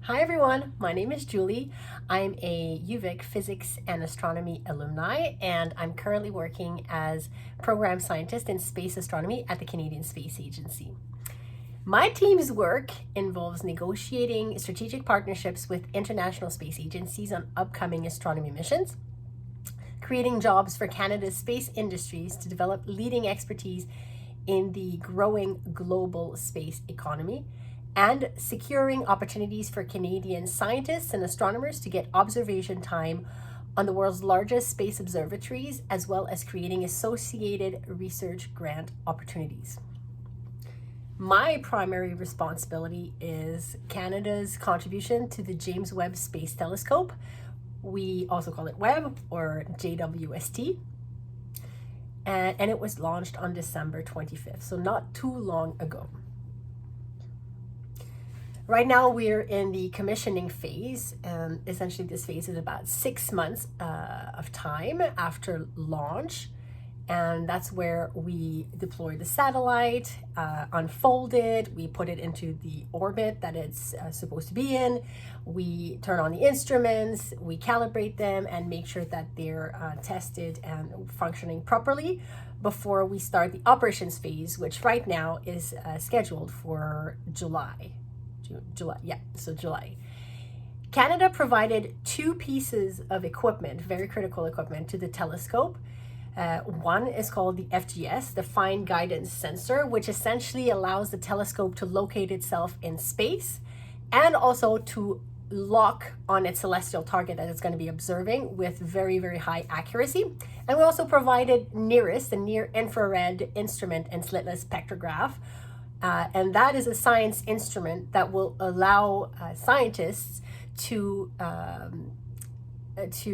Hi everyone, my name is Julie. I'm a UVic physics and astronomy alumni, and I'm currently working as program scientist in space astronomy at the Canadian Space Agency. My team's work involves negotiating strategic partnerships with international space agencies on upcoming astronomy missions, creating jobs for Canada's space industries to develop leading expertise in the growing global space economy, and securing opportunities for Canadian scientists and astronomers to get observation time on the world's largest space observatories, as well as creating associated research grant opportunities. My primary responsibility is Canada's contribution to the James Webb Space Telescope. We also call it Webb, or JWST. And it was launched on December 25th, so not too long ago. Right now we're in the commissioning phase, and essentially this phase is about 6 months of time after launch, and that's where we deploy the satellite, unfold it, we put it into the orbit that it's supposed to be in, we turn on the instruments, we calibrate them and make sure that they're tested and functioning properly before we start the operations phase, which right now is scheduled for July. July. Canada provided 2 pieces of equipment, very critical equipment, to the telescope. One is called the FGS, the Fine Guidance Sensor, which essentially allows the telescope to locate itself in space and also to lock on its celestial target that it's going to be observing with very, very high accuracy. And we also provided NIRISS, the Near Infrared Instrument and Slitless Spectrograph, and that is a science instrument that will allow scientists to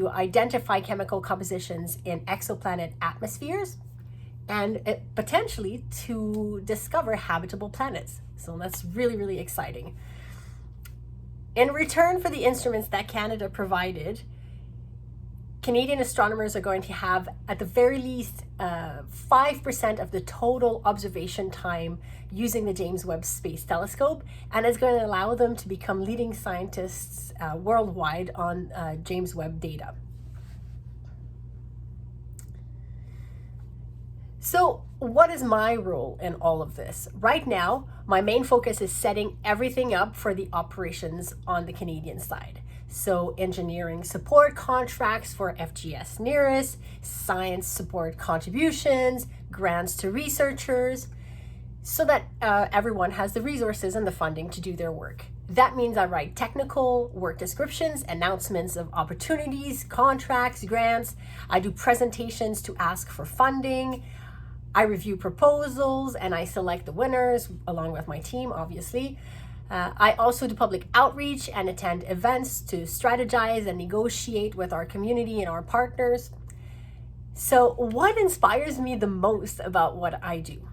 identify chemical compositions in exoplanet atmospheres and potentially to discover habitable planets. So that's really, really exciting. In return for the instruments that Canada provided, Canadian astronomers are going to have, at the very least, 5% of the total observation time using the James Webb Space Telescope, and it's going to allow them to become leading scientists worldwide on James Webb data. So what is my role in all of this? Right now, my main focus is setting everything up for the operations on the Canadian side. So engineering support contracts for FGS NIRISS, science support contributions, grants to researchers, so that everyone has the resources and the funding to do their work. That means I write technical work descriptions, announcements of opportunities, contracts, grants. I do presentations to ask for funding. I review proposals and I select the winners along with my team, obviously. I also do public outreach and attend events to strategize and negotiate with our community and our partners. So what inspires me the most about what I do?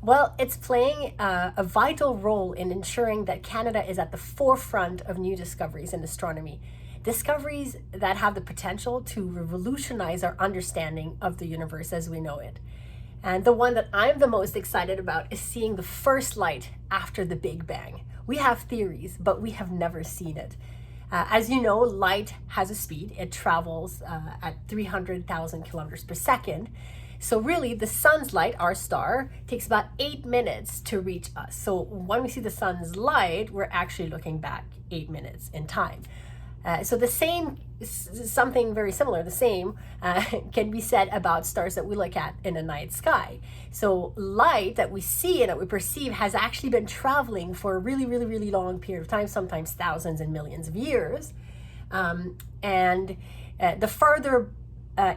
Well, it's playing a vital role in ensuring that Canada is at the forefront of new discoveries in astronomy. Discoveries that have the potential to revolutionize our understanding of the universe as we know it. And the one that I'm the most excited about is seeing the first light after the Big Bang. We have theories, but we have never seen it. As you know, light has a speed. It travels at 300,000 kilometers per second. So really, the sun's light, our star, takes about 8 minutes to reach us. So when we see the sun's light, we're actually looking back 8 minutes in time. So the same, something very similar, can be said about stars that we look at in the night sky. So light that we see and that we perceive has actually been traveling for a really, really, really long period of time, sometimes thousands and millions of years. And the further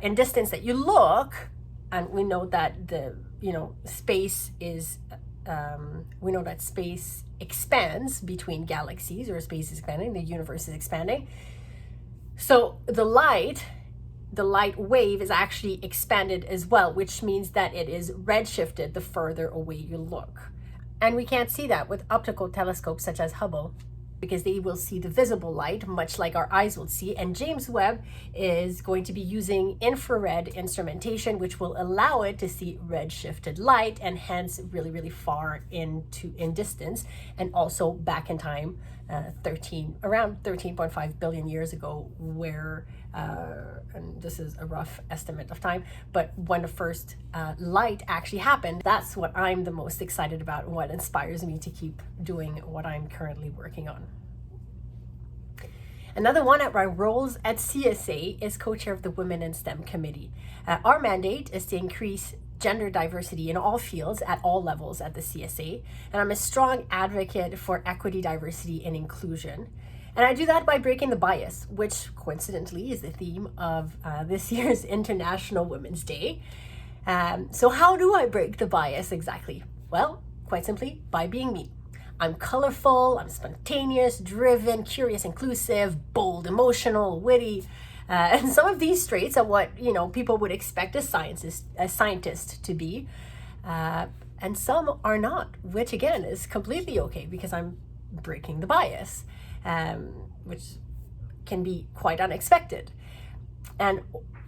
in distance that you look, and we know that space is, we know that space expands between galaxies, or space is expanding, the universe is expanding. So the light wave is actually expanded as well, which means that it is redshifted the further away you look. And we can't see that with optical telescopes such as Hubble, because they will see the visible light, much like our eyes will see. And James Webb is going to be using infrared instrumentation, which will allow it to see redshifted light, and hence really, really far in distance, and also back in time around 13.5 billion years ago, where, and this is a rough estimate of time, but when the first light actually happened. That's what I'm the most excited about, and what inspires me to keep doing what I'm currently working on. Another one of my roles at CSA is co-chair of the Women in STEM Committee. Our mandate is to increase gender diversity in all fields at all levels at the CSA, and I'm a strong advocate for equity, diversity, and inclusion. And I do that by breaking the bias, which coincidentally is the theme of this year's International Women's Day. So how do I break the bias exactly? Well, quite simply, by being me. I'm colorful, I'm spontaneous, driven, curious, inclusive, bold, emotional, witty. And some of these traits are what, people would expect a scientist to be. And some are not, which again is completely okay, because I'm breaking the bias, which can be quite unexpected. And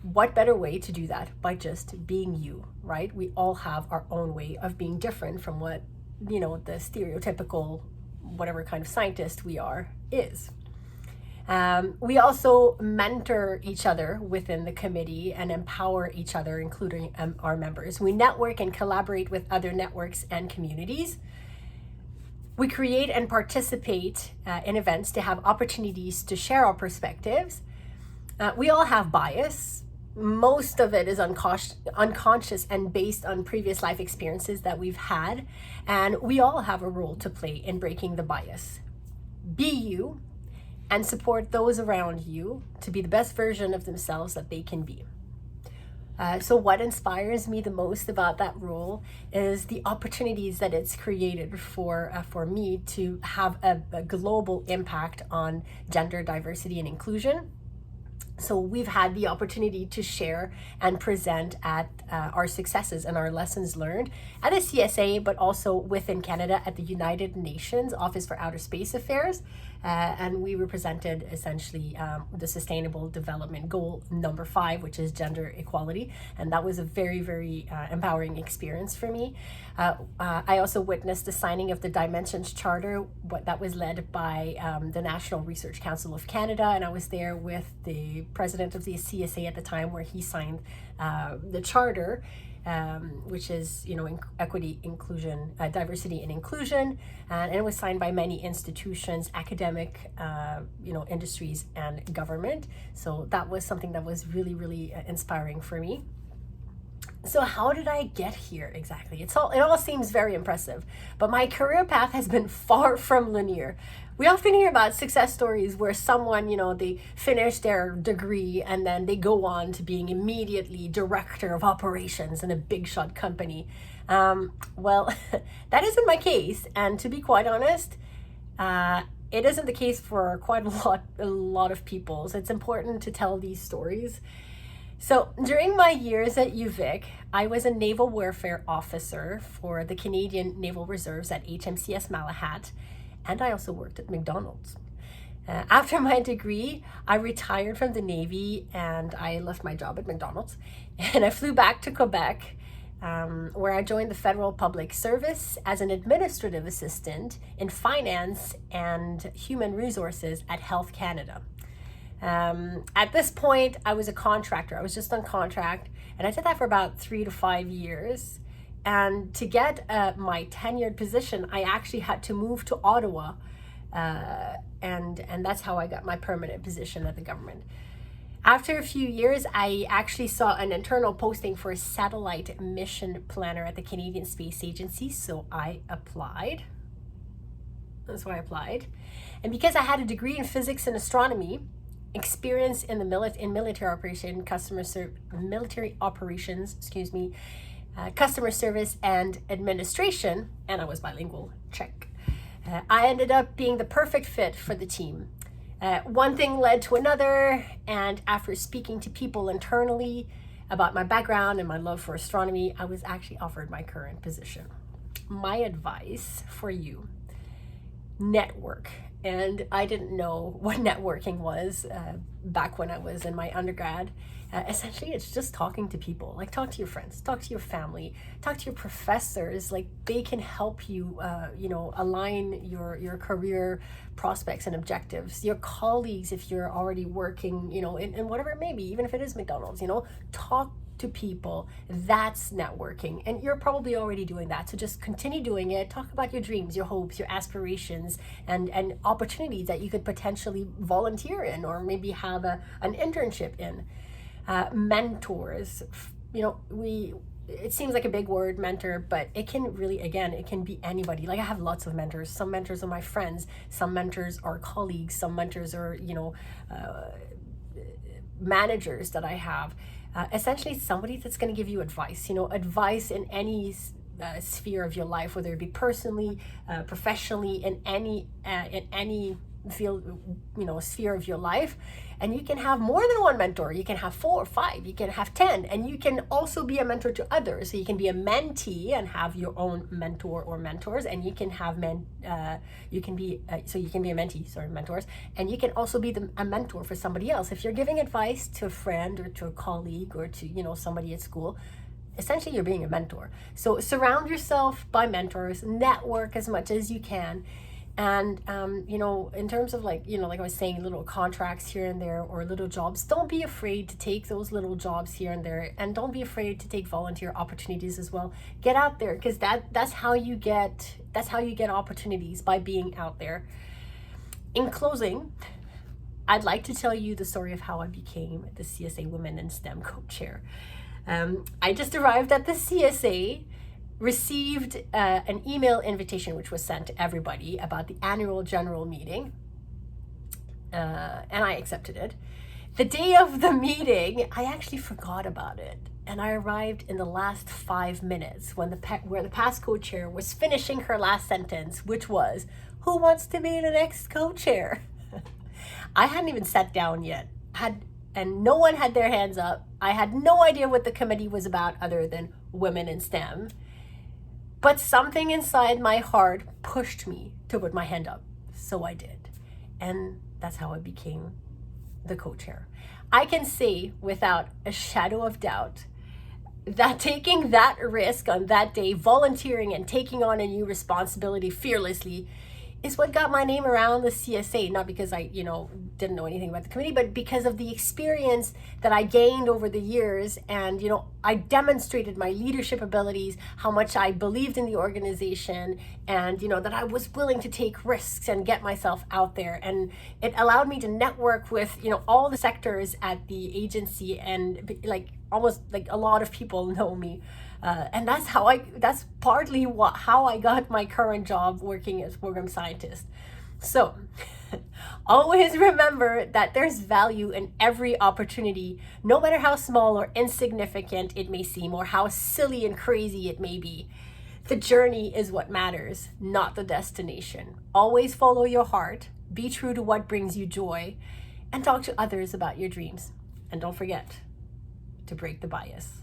what better way to do that by just being you, right? We all have our own way of being different from what, the stereotypical, whatever kind of scientist we are, is. We also mentor each other within the committee and empower each other, including our members. We network and collaborate with other networks and communities. We create and participate in events to have opportunities to share our perspectives. We all have bias. Most of it is unconscious and based on previous life experiences that we've had. And we all have a role to play in breaking the bias. Be you, and support those around you to be the best version of themselves that they can be. So what inspires me the most about that role is the opportunities that it's created for me to have a global impact on gender diversity and inclusion. So we've had the opportunity to share and present at our successes and our lessons learned at the CSA, but also within Canada at the United Nations Office for Outer Space Affairs. And we represented essentially the Sustainable Development Goal number 5, which is gender equality. And that was a very, very empowering experience for me. I also witnessed the signing of the Dimensions Charter, that was led by the National Research Council of Canada. And I was there with the president of the CSA at the time, where he signed the charter, which is, equity, inclusion, diversity and inclusion. And it was signed by many institutions, academic, industries and government. So that was something that was really, really inspiring for me. So how did I get here exactly? It all seems very impressive, but my career path has been far from linear. We often hear about success stories where someone, they finish their degree and then they go on to being immediately director of operations in a big shot company. Well, that isn't my case. And to be quite honest, it isn't the case for quite a lot of people. So it's important to tell these stories. So during my years at UVic, I was a naval warfare officer for the Canadian Naval Reserves at HMCS Malahat, and I also worked at McDonald's. After my degree, I retired from the Navy and I left my job at McDonald's, and I flew back to Quebec, where I joined the Federal Public Service as an administrative assistant in finance and human resources at Health Canada. At this point, I was a contractor. I was just on contract, and I did that for about 3 to 5 years. And to get my tenured position, I actually had to move to Ottawa, and that's how I got my permanent position at the government. After a few years, I actually saw an internal posting for a satellite mission planner at the Canadian Space Agency, so I applied. That's why I applied. And because I had a degree in physics and astronomy, experience in the military operations, customer service and administration, and I was bilingual, check. I ended up being the perfect fit for the team. One thing led to another, and after speaking to people internally about my background and my love for astronomy, I was actually offered my current position. My advice for you: network and I didn't know what networking was back when I was in my undergrad. Essentially, it's just talking to people. Like, talk to your friends, talk to your family, talk to your professors. Like, they can help you, align your career prospects and objectives. Your colleagues, if you're already working, in whatever it may be, even if it is McDonald's, talk to people. That's networking, and you're probably already doing that, so just continue doing it. Talk about your dreams, your hopes, your aspirations, and opportunities that you could potentially volunteer in, or maybe have an internship in. Mentors, it seems like a big word, mentor, but it can really, again, it can be anybody. Like, I have lots of mentors. Some mentors are my friends, some mentors are colleagues, some mentors are managers that I have. Essentially somebody that's going to give you advice, advice in any sphere of your life, whether it be personally, professionally, in any field, sphere of your life. And you can have more than one mentor. You can have 4 or 5, you can have 10, and you can also be a mentor to others. So you can be a mentee and have your own mentor or mentors, and you can have you can be a mentee, mentors, and you can also be a mentor for somebody else. If you're giving advice to a friend or to a colleague or to somebody at school, essentially you're being a mentor. So surround yourself by mentors, network as much as you can. And in terms of like I was saying, little contracts here and there or little jobs, don't be afraid to take those little jobs here and there, and don't be afraid to take volunteer opportunities as well. Get out there, because that's how you get opportunities, by being out there. In closing, I'd like to tell you the story of how I became the CSA Women in STEM co-chair. I just arrived at the CSA, received an email invitation which was sent to everybody about the annual general meeting, and I accepted it. The day of the meeting, I actually forgot about it, and I arrived in the last 5 minutes where the past co-chair was finishing her last sentence, which was, "Who wants to be the next co-chair?" I hadn't even sat down yet, and no one had their hands up. I had no idea what the committee was about other than women in STEM. But something inside my heart pushed me to put my hand up. So I did. And that's how I became the co-chair. I can say without a shadow of doubt that taking that risk on that day, volunteering and taking on a new responsibility fearlessly, is what got my name around the CSA. Not because I, didn't know anything about the committee, but because of the experience that I gained over the years. And, I demonstrated my leadership abilities, how much I believed in the organization, and, that I was willing to take risks and get myself out there. And it allowed me to network with, all the sectors at the agency, and almost a lot of people know me. And that's partly how I got my current job working as program scientist. So always remember that there's value in every opportunity, no matter how small or insignificant it may seem, or how silly and crazy it may be. The journey is what matters, not the destination. Always follow your heart, be true to what brings you joy, and talk to others about your dreams. And don't forget to break the bias.